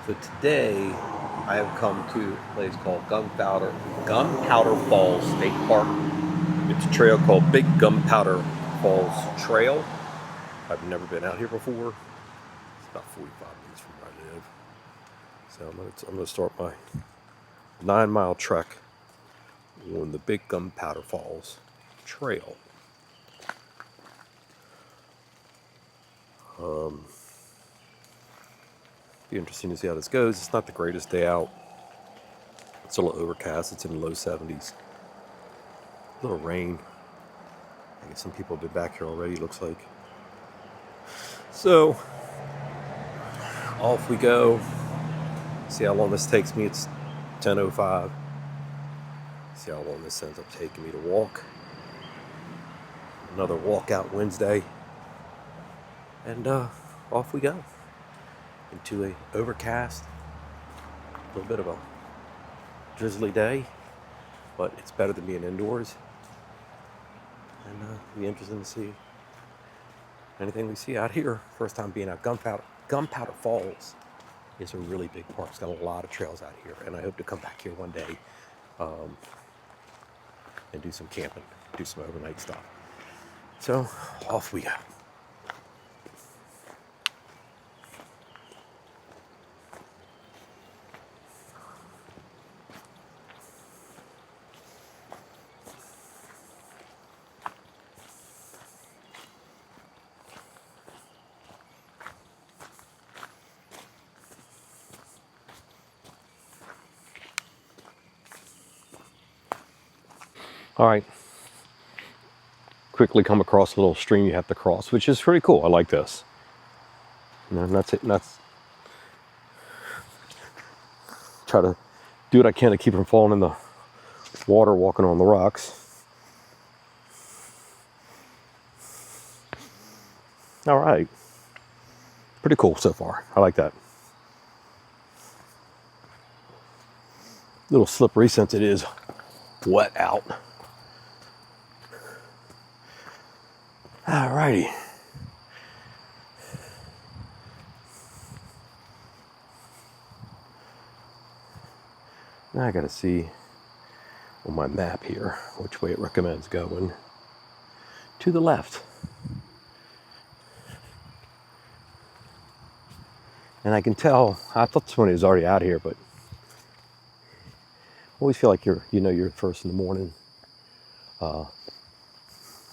So today I have come to a place called Gunpowder Falls State Park. It's a trail called Big Gunpowder Falls Trail. I've never been out here before. It's about 45 minutes from where I live. So I'm going to start my 9-mile trek on the Big Gunpowder Falls Trail. Be interesting to see how this goes. It's not the greatest day out. It's a little overcast. It's in the low 70s. A little rain. I guess some people have been back here already, looks like. So, off we go. See how long this takes me. It's 10:05. See how long this ends up taking me to walk. Another walkout Wednesday. And off we go. Into a overcast, a little bit of a drizzly day, but it's better than being indoors. And it'll be interesting to see anything we see out here. First time being out. Gunpowder Falls is a really big park. It's got a lot of trails out here, and I hope to come back here one day and do some camping, do some overnight stuff. So off we go. All right, quickly come across a little stream you have to cross, which is pretty cool. I like this. And that's it. And that's try to do what I can to keep from falling in the water walking on the rocks. All right, pretty cool so far. I like that. A little slippery since it is wet out. Alrighty. Now I gotta see on my map here which way it recommends going. To the left. And I can tell, I thought somebody was already out here, but I always feel like you're first in the morning.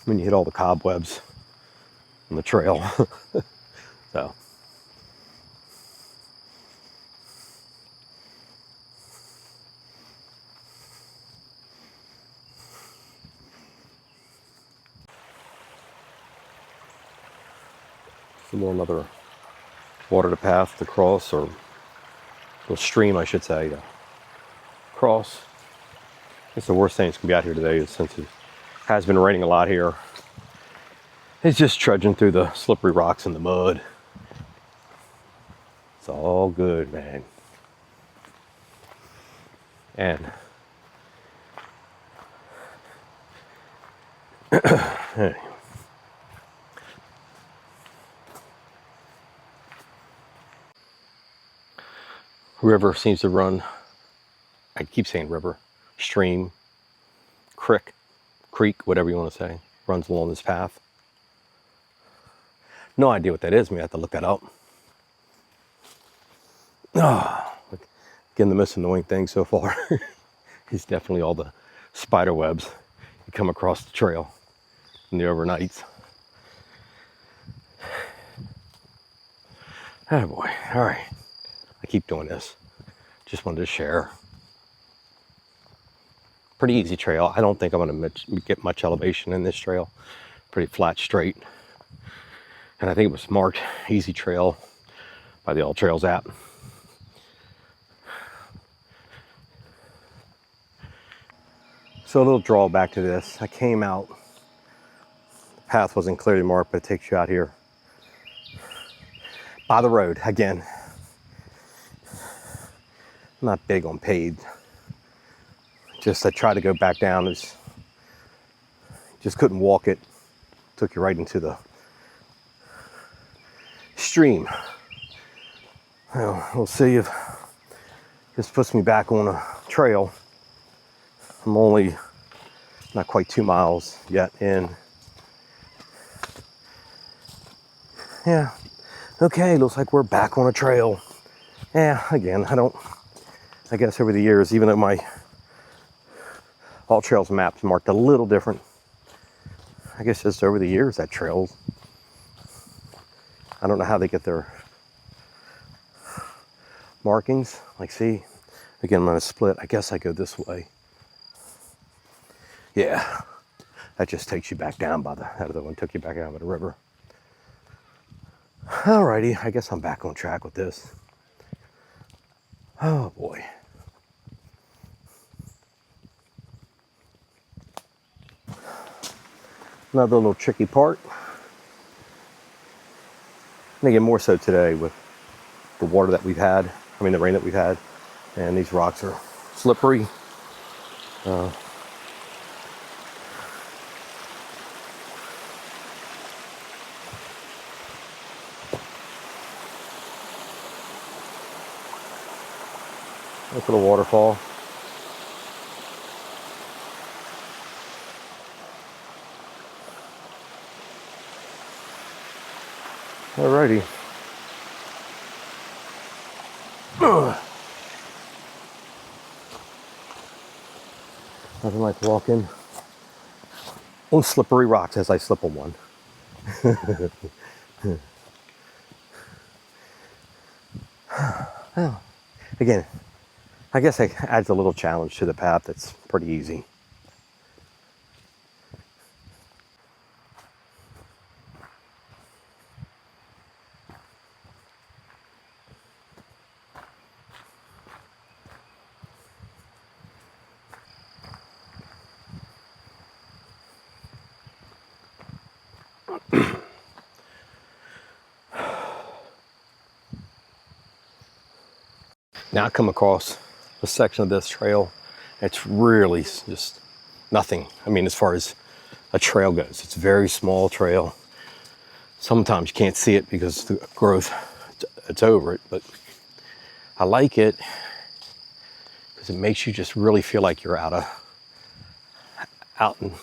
When you hit all the cobwebs on the trail. So. Another water to path to cross, or little stream, I should say, to cross. I guess the worst thing that's going to be out here today is, since it has been raining a lot here, it's just trudging through the slippery rocks and the mud. It's all good, man. And anyway. River seems to run, I keep saying river, stream, creek, whatever you want to say, runs along this path. No idea what that is. We have to look that up. Again, the most annoying thing so far is definitely all the spider webs you come across the trail in the overnights. Oh boy, all right. I keep doing this. Just wanted to share. Pretty easy trail. I don't think I'm going to get much elevation in this trail. Pretty flat, straight. And I think it was marked easy trail by the All Trails app. So a little drawback to this. I came out. The path wasn't clearly marked, but it takes you out here by the road again. I'm not big on paved. Just I tried to go back down. Just couldn't walk it. Took you right into the stream. Well, we'll see if This puts me back on a trail. I'm only not quite 2 miles yet in. Yeah, okay, looks like we're back on a trail. Yeah, again, I guess over the years, even though my all trails maps marked a little different, I guess just over the years that trails, I don't know how they get their markings. Like, see, again, I'm gonna split. I guess I go this way. Yeah, that just takes you back down by the other one, took you back down by the river. Alrighty, I guess I'm back on track with this. Oh boy. Another little tricky part. And again, more so today with the water that we've had. I mean, the rain that we've had. And these rocks are slippery. Look at the waterfall. Alrighty. Nothing like walking on slippery rocks as I slip on one. Well, again, I guess it adds a little challenge to the path that's pretty easy. Now I come across a section of this trail. It's really just nothing. I mean, as far as a trail goes, it's a very small trail. Sometimes you can't see it because the growth, it's over it, but I like it because it makes you just really feel like you're out in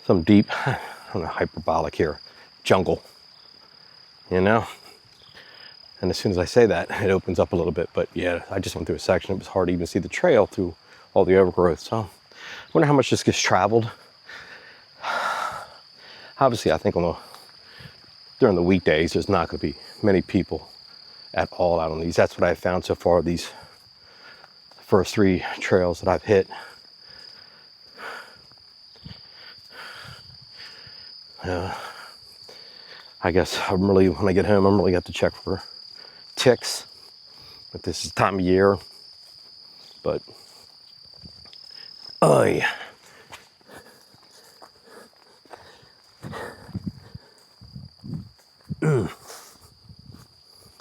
some deep, I don't know, hyperbolic here, jungle, you know? And as soon as I say that, it opens up a little bit. But yeah, I just went through a section. It was hard to even see the trail through all the overgrowth. So I wonder how much this gets traveled. Obviously, I think during the weekdays, there's not going to be many people at all out on these. That's what I've found so far, these first 3 trails that I've hit. I guess when I get home, I'm really got to check for ticks. But this is the time of year. But, oh yeah.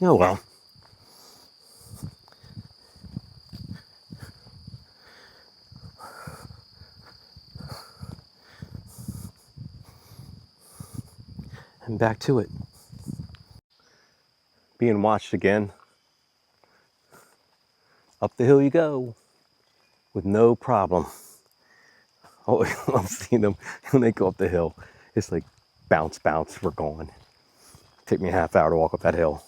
Oh well. And back to it. Being watched again. Up the hill you go. With no problem. Oh, I love seeing them when they go up the hill. It's like bounce, we're gone. Take me a half hour to walk up that hill.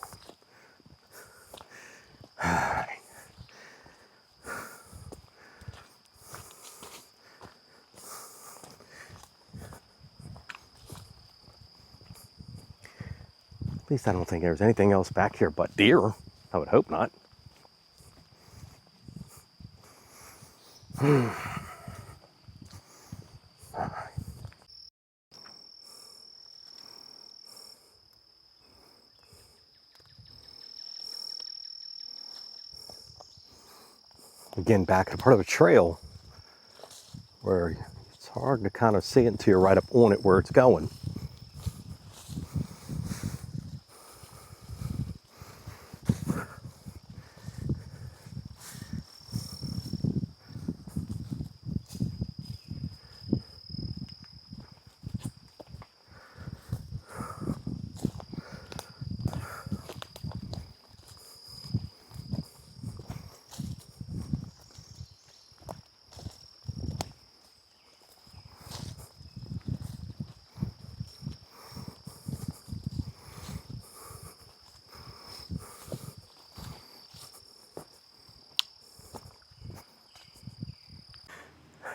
At least I don't think there's anything else back here but deer. I would hope not. Again, back at a part of a trail where it's hard to kind of see it until you're right up on it where it's going.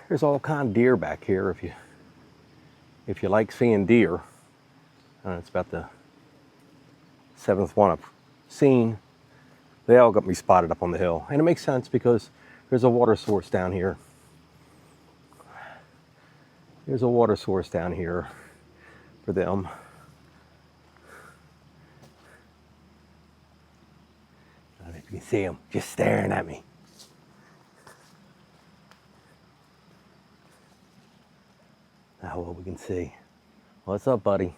There's all kind of deer back here if you like seeing deer. It's about the 7th one I've seen. They all got me spotted up on the hill. And it makes sense because there's a water source down here. There's a water source down here for them. I don't know if you can see them just staring at me. Now what we can see. What's up, buddy?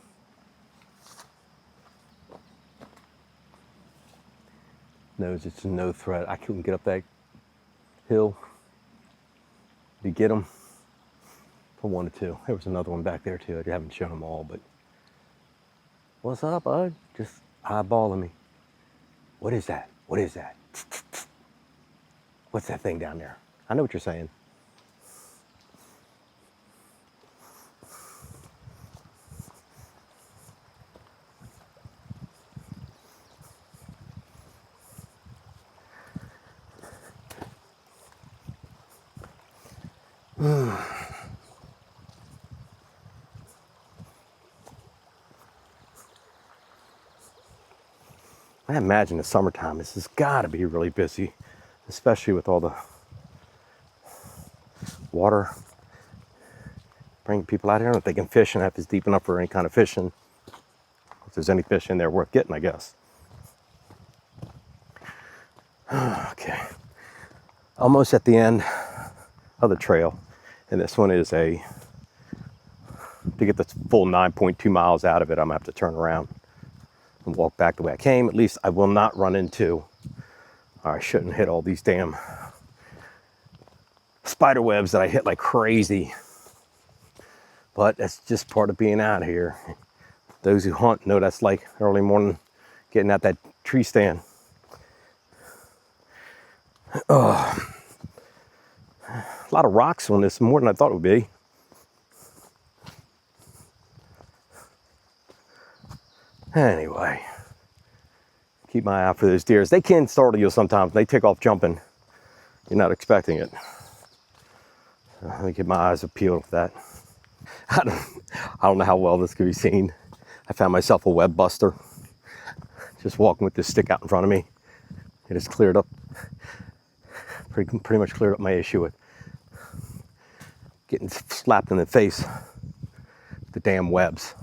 Knows it's no threat. I couldn't get up that hill to get them. I wanted to. There was another one back there too. I haven't shown them all, but what's up, bud? Just eyeballing me. What is that? What is that? What's that thing down there? I know what you're saying. I imagine the summertime, this has got to be really busy, especially with all the water. Bring people out here. I don't know if they can fish and if it's deep enough for any kind of fishing. If there's any fish in there worth getting, I guess. Okay. Almost at the end of the trail. And this one is to get the full 9.2 miles out of it, I'm gonna have to turn around and walk back the way I came. At least I will not run into, or I shouldn't hit all these damn spider webs that I hit like crazy. But that's just part of being out here. Those who hunt know that's like early morning getting out that tree stand. Oh. A lot of rocks on this, more than I thought it would be. Anyway, keep my eye out for those deers. They can startle you sometimes. They take off jumping. You're not expecting it. Let me keep my eyes peeled for that. I don't know how well this could be seen. I found myself a web buster. Just walking with this stick out in front of me. It has cleared up, pretty much cleared up my issue with getting slapped in the face with the damn webs.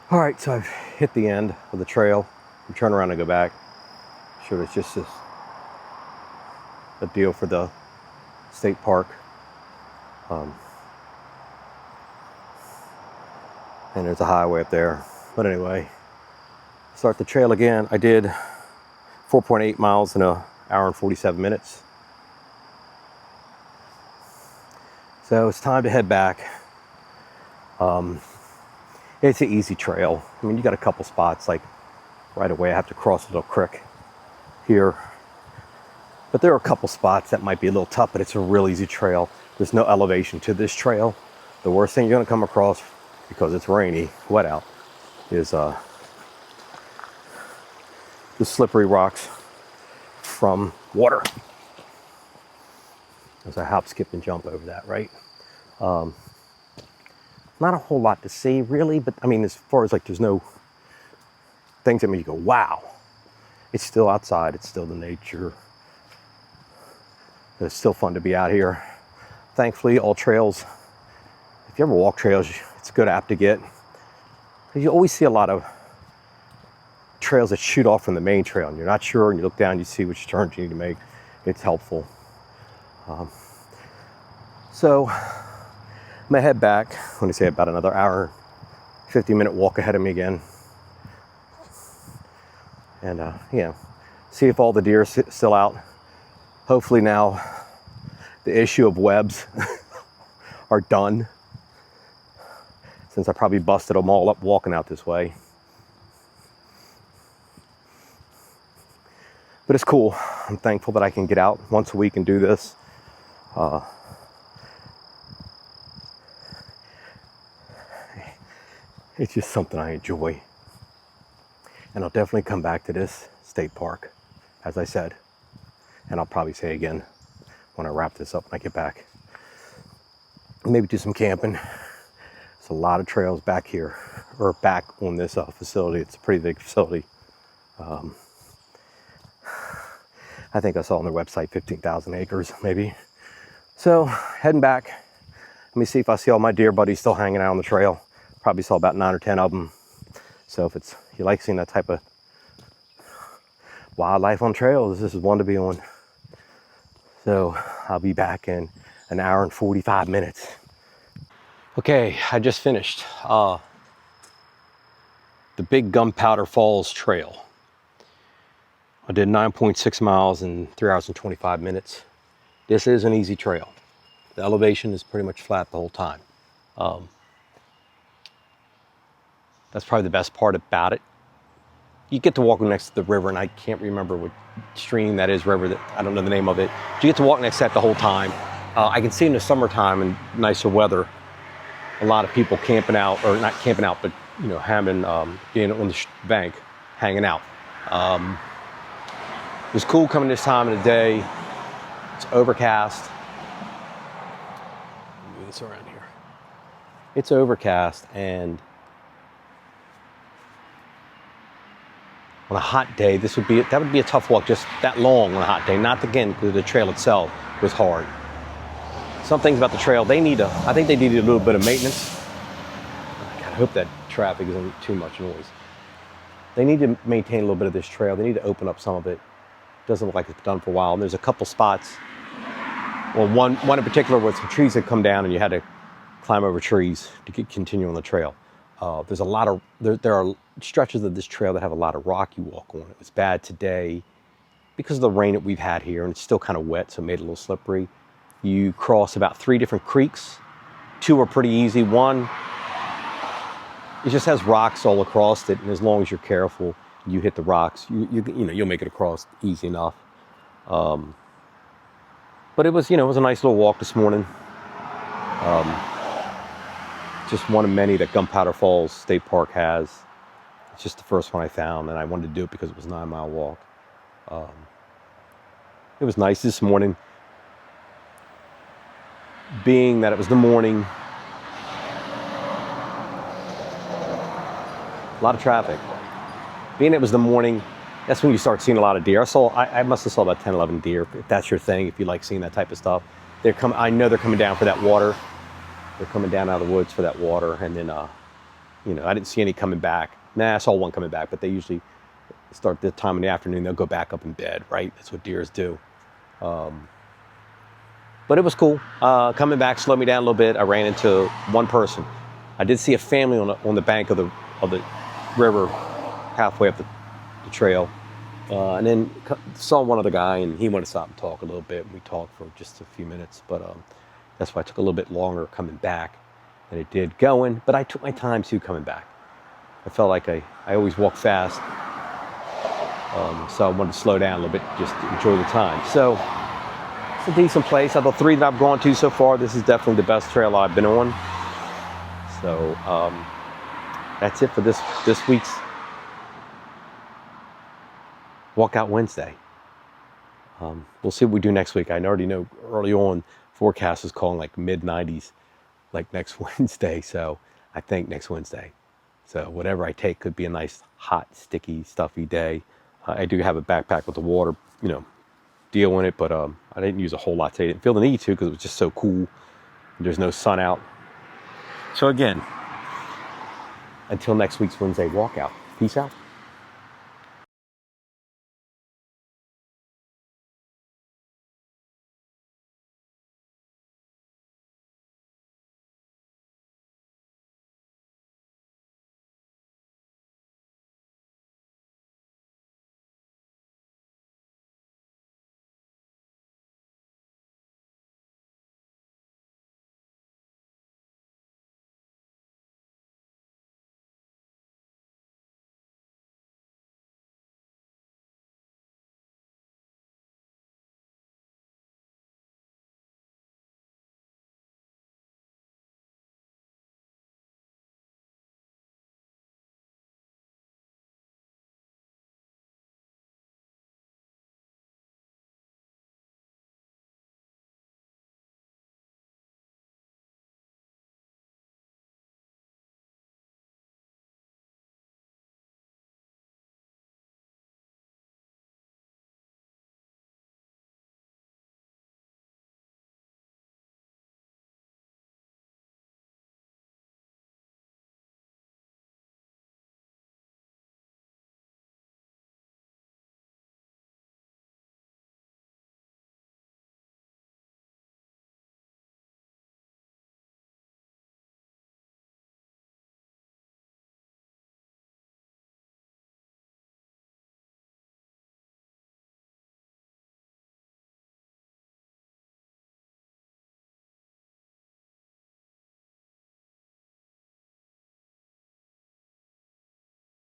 All right, so I've hit the end of the trail. I'm turning around and go back. Sure, it's just a deal for the state park. And there's a highway up there. But anyway, start the trail again. I did 4.8 miles in an hour and 47 minutes. So it's time to head back. It's an easy trail. I mean, you got a couple spots, like right away I have to cross a little creek here. But there are a couple spots that might be a little tough, but it's a real easy trail. There's no elevation to this trail. The worst thing you're gonna come across, because it's rainy, wet out, is the slippery rocks from water. As I hop, skip, and jump over that, right? Not a whole lot to see, really, but I mean, as far as like, there's no things that make you go, wow. It's still outside, it's still the nature. It's still fun to be out here. Thankfully, all trails, if you ever walk trails, it's a good app to get. Because you always see a lot of trails that shoot off from the main trail, and you're not sure, and you look down, you see which turns you need to make. It's helpful. So I'm gonna head back. I'm gonna say about another hour, 50-minute walk ahead of me again. And see if all the deer are still out. Hopefully now the issue of webs are done, since I probably busted them all up walking out this way. But it's cool. I'm thankful that I can get out once a week and do this. It's just something I enjoy. And I'll definitely come back to this state park, as I said. And I'll probably say again, when I wrap this up when I get back. Maybe do some camping. There's a lot of trails back here, or back on this facility. It's a pretty big facility. I think I saw on their website 15,000 acres maybe. So heading back. Let me see if I see all my deer buddies still hanging out on the trail. Probably saw about 9 or 10 of them. So if you like seeing that type of wildlife on trails, this is one to be on. So I'll be back in an hour and 45 minutes. Okay, I just finished the big Gunpowder Falls Trail. I did 9.6 miles in 3 hours and 25 minutes. This is an easy trail. The elevation is pretty much flat the whole time. That's probably the best part about it. You get to walk next to the river, and I can't remember what stream that is, river, that I don't know the name of it. But you get to walk next to that the whole time. I can see in the summertime and nicer weather, a lot of people camping out, or not camping out, but having being on the bank, hanging out. It was cool coming this time of the day. It's overcast. Move this around here. It's overcast, and on a hot day, that would be a tough walk, just that long on a hot day. Not again, because the trail itself was hard. Some things about the trail, I think they needed a little bit of maintenance. I hope that traffic isn't too much noise. They need to maintain a little bit of this trail. They need to open up some of it. Doesn't look like it's done for a while. And there's a couple spots, well, one in particular where some trees had come down and you had to climb over trees to continue on the trail. There's a lot of, there are stretches of this trail that have a lot of rock you walk on. It was bad today because of the rain that we've had here, and it's still kind of wet, so it made it a little slippery. You cross about 3 different creeks. 2 are pretty easy. 1, it just has rocks all across it, and as long as you're careful, you hit the rocks, you'll make it across easy enough. But it was a nice little walk this morning. Just one of many that Gunpowder Falls State Park has. It's just the first one I found, and I wanted to do it because it was a 9-mile walk. It was nice this morning, being that it was the morning. A lot of traffic. Being it was the morning, that's when you start seeing a lot of deer. I must have saw about 10, 11 deer, if that's your thing, if you like seeing that type of stuff. I know they're coming down for that water. They're coming down out of the woods for that water, and then, I didn't see any coming back. I saw one coming back, but they usually start this time in the afternoon, they'll go back up in bed, right? That's what deers do. But it was cool. Coming back slowed me down a little bit. I ran into one person. I did see a family on the bank of the river, halfway up the trail, and then saw one other guy, and he wanted to stop and talk a little bit. We talked for just a few minutes, but that's why it took a little bit longer coming back than it did going. But I took my time too coming back. I felt like I always walk fast, so I wanted to slow down a little bit, just to enjoy the time. So it's a decent place. Out of the 3 that I've gone to so far, this is definitely the best trail I've been on. So that's it for this week's Walkout Wednesday. We'll see what we do next week. I already know early on, forecast is calling like mid-90s, like next Wednesday. So I think next Wednesday. So whatever I take could be a nice, hot, sticky, stuffy day. I do have a backpack with the water, deal in it, but I didn't use a whole lot today. I didn't feel the need to because it was just so cool. There's no sun out. So again, until next week's Wednesday walkout. Peace out.